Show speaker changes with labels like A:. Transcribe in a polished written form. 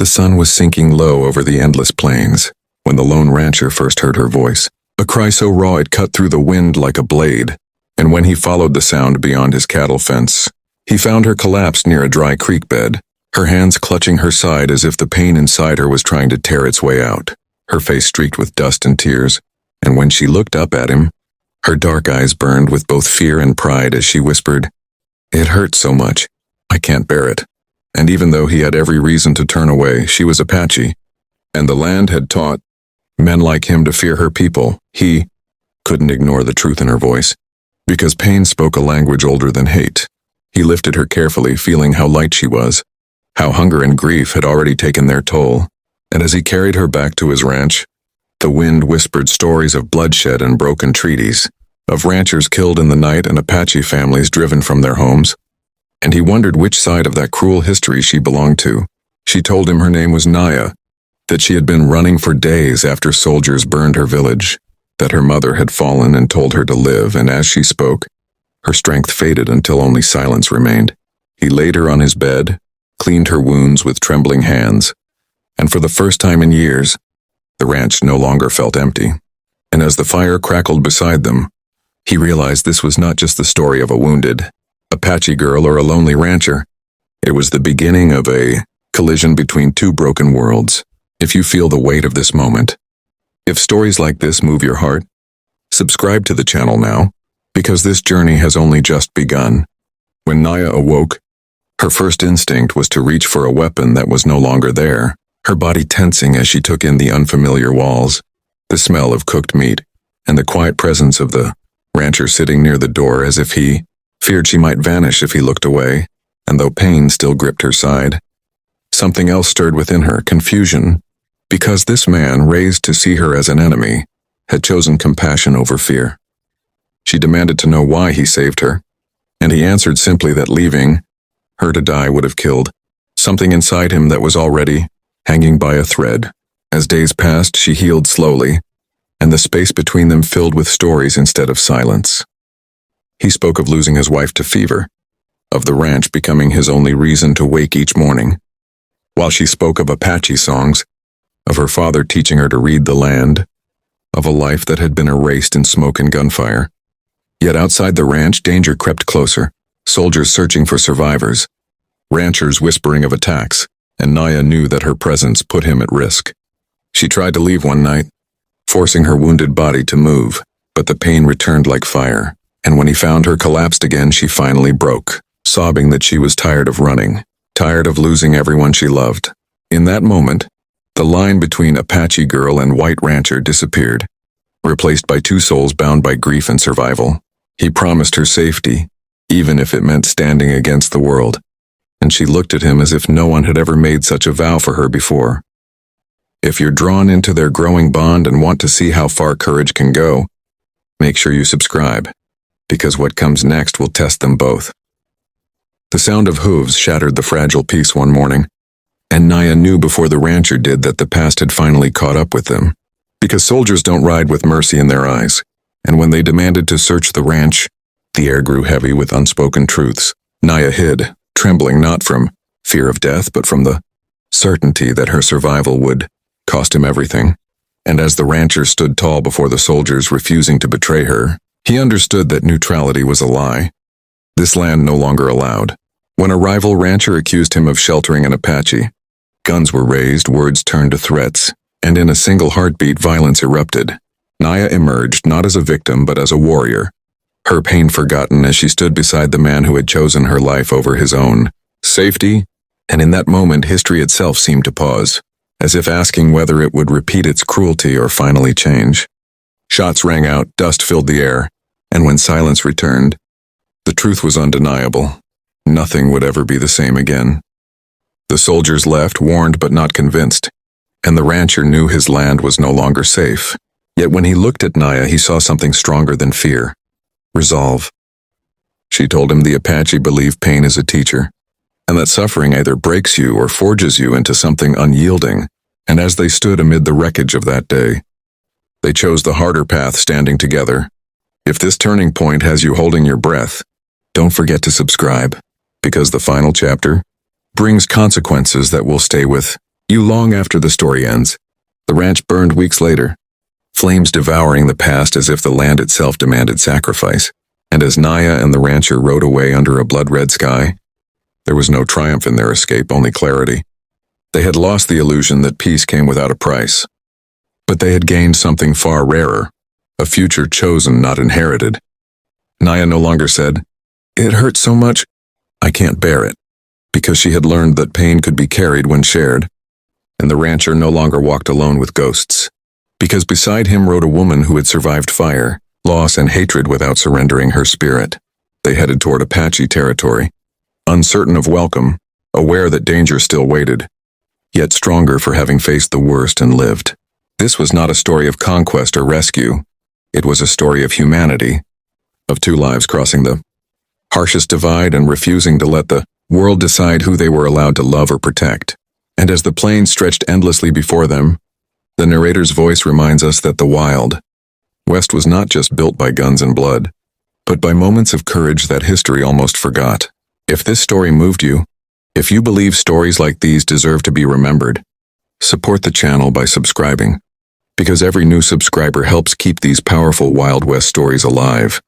A: The sun was sinking low over the endless plains when the lone rancher first heard her voice, a cry so raw it cut through the wind like a blade, and when he followed the sound beyond his cattle fence, he found her collapsed near a dry creek bed, her hands clutching her side as if the pain inside her was trying to tear its way out, her face streaked with dust and tears, and when she looked up at him, her dark eyes burned with both fear and pride as she whispered, "It hurts so much, I can't bear it." And even though he had every reason to turn away, she was Apache, and the land had taught men like him to fear her people. He couldn't ignore the truth in her voice, because pain spoke a language older than hate. He lifted her carefully, feeling how light she was, how hunger and grief had already taken their toll, and as he carried her back to his ranch, the wind whispered stories of bloodshed and broken treaties, of ranchers killed in the night and Apache families driven from their homes, and he wondered which side of that cruel history she belonged to. She told him her name was Naya, that she had been running for days after soldiers burned her village, that her mother had fallen and told her to live, and as she spoke, her strength faded until only silence remained. He laid her on his bed, cleaned her wounds with trembling hands, and for the first time in years, the ranch no longer felt empty. And as the fire crackled beside them, he realized this was not just the story of a wounded Apache girl or a lonely rancher. It was the beginning of a collision between two broken worlds. If you feel the weight of this moment, if stories like this move your heart, subscribe to the channel now, because this journey has only just begun. When Naya awoke, her first instinct was to reach for a weapon that was no longer there, her body tensing as she took in the unfamiliar walls, the smell of cooked meat, and the quiet presence of the rancher sitting near the door as if he feared she might vanish if he looked away, and though pain still gripped her side, something else stirred within her, confusion, because this man, raised to see her as an enemy, had chosen compassion over fear. She demanded to know why he saved her, and he answered simply that leaving her to die would have killed something inside him that was already hanging by a thread. As days passed, she healed slowly, and the space between them filled with stories instead of silence. He spoke of losing his wife to fever, of the ranch becoming his only reason to wake each morning, while she spoke of Apache songs, of her father teaching her to read the land, of a life that had been erased in smoke and gunfire. Yet outside the ranch, danger crept closer, soldiers searching for survivors, ranchers whispering of attacks, and Naya knew that her presence put him at risk. She tried to leave one night, forcing her wounded body to move, but the pain returned like fire, and when he found her collapsed again, she finally broke, sobbing that she was tired of running, tired of losing everyone she loved. In that moment, the line between Apache girl and white rancher disappeared, replaced by two souls bound by grief and survival. He promised her safety, even if it meant standing against the world, and she looked at him as if no one had ever made such a vow for her before. If you're drawn into their growing bond and want to see how far courage can go, make sure you subscribe, because what comes next will test them both. The sound of hooves shattered the fragile peace one morning, and Naya knew before the rancher did that the past had finally caught up with them, because soldiers don't ride with mercy in their eyes, and when they demanded to search the ranch, the air grew heavy with unspoken truths. Naya hid, trembling not from fear of death but from the certainty that her survival would cost him everything. And as the rancher stood tall before the soldiers, refusing to betray her, he understood that neutrality was a lie. This land no longer allowed. When a rival rancher accused him of sheltering an Apache, guns were raised, words turned to threats, and in a single heartbeat violence erupted. Naya emerged not as a victim but as a warrior, her pain forgotten as she stood beside the man who had chosen her life over his own. Safety, and in that moment history itself seemed to pause, as if asking whether it would repeat its cruelty or finally change. Shots rang out, dust filled the air, and when silence returned, the truth was undeniable. Nothing would ever be the same again. The soldiers left, warned but not convinced, and the rancher knew his land was no longer safe. Yet when he looked at Naya, he saw something stronger than fear. Resolve. She told him the Apache believe pain is a teacher, and that suffering either breaks you or forges you into something unyielding. And as they stood amid the wreckage of that day, they chose the harder path, standing together. If this turning point has you holding your breath, don't forget to subscribe, because the final chapter brings consequences that will stay with You long after the story ends. The ranch burned weeks later, flames devouring the past as if the land itself demanded sacrifice. And as Naya and the rancher rode away under a blood-red sky, there was no triumph in their escape, only clarity. They had lost the illusion that peace came without a price. But they had gained something far rarer, a future chosen, not inherited. Naya no longer said, "It hurts so much, I can't bear it," because she had learned that pain could be carried when shared. And the rancher no longer walked alone with ghosts, because beside him rode a woman who had survived fire, loss, and hatred without surrendering her spirit. They headed toward Apache territory, uncertain of welcome, aware that danger still waited, yet stronger for having faced the worst and lived. This was not a story of conquest or rescue. It was a story of humanity, of two lives crossing the harshest divide and refusing to let the world decide who they were allowed to love or protect. And as the plains stretched endlessly before them, the narrator's voice reminds us that the Wild West was not just built by guns and blood, but by moments of courage that history almost forgot. If this story moved you, if you believe stories like these deserve to be remembered, support the channel by subscribing, because every new subscriber helps keep these powerful Wild West stories alive.